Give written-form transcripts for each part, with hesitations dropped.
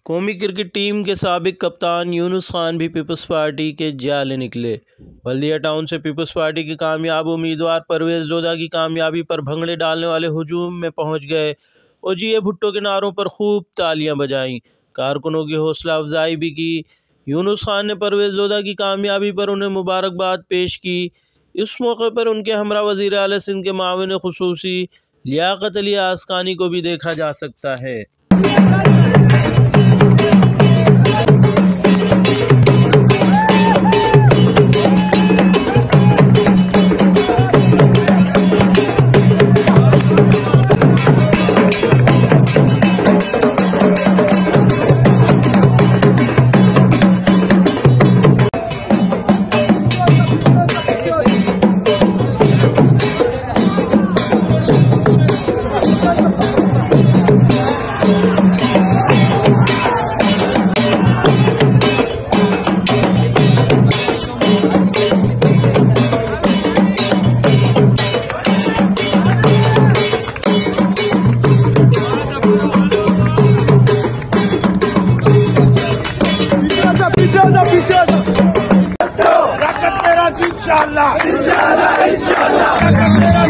कौमी cricket team के साबिक कप्तान यूनुस खान भी पीपल्स पार्टी के जाले निकले। बल्दिया टाउन से पीपल्स पार्टी के कामयाब उम्मीदवार परवेज़ लोधा की कामयाबी पर भंगड़े डालने वाले हुजूम में पहुंच गए और जीए भुट्टो के नारों पर खूब तालियां बजाईं। कारकुनों की हौसला अफजाई भी की। यूनुस खान ने परवेज़ लोधा की कामयाबी पर उन्हें मुबारकबाद पेश की। इस मौके पर उनके हमरा वज़ीर आला सिंध के माविन खुसूसी लियाकत अली आसकानी को भी देखा जा सकता है।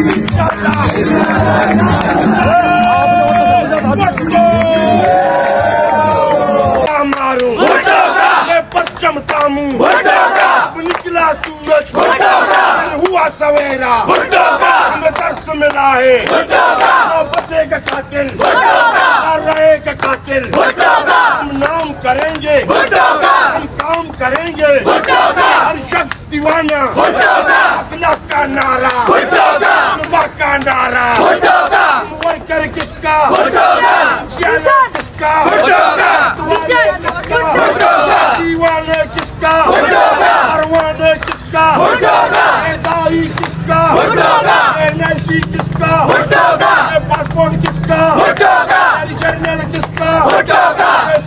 इंशाअल्लाह मारूं ये परचम तामू अब निकला सूरज हुआ सवेरा हमें दर्श मिला है तो बचेगा कातिल रहेगा कातिल। हम नाम करेंगे हम काम करेंगे हर शख्स दीवाना अगला का नारा सुबह का नारा वर्कर किसका किसका दीवाने किसका परवाने किसका दाई किसका एनआईसी किसका पासपोर्ट किसका जर्नल किसका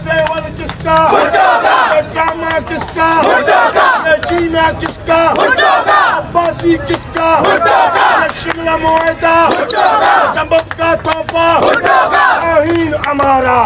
सेवल किसका ड्रामा किसका जीना किसका अब्बासी किसका शिमला मुआहिदा जंबब का तोहफा आहीन हमारा।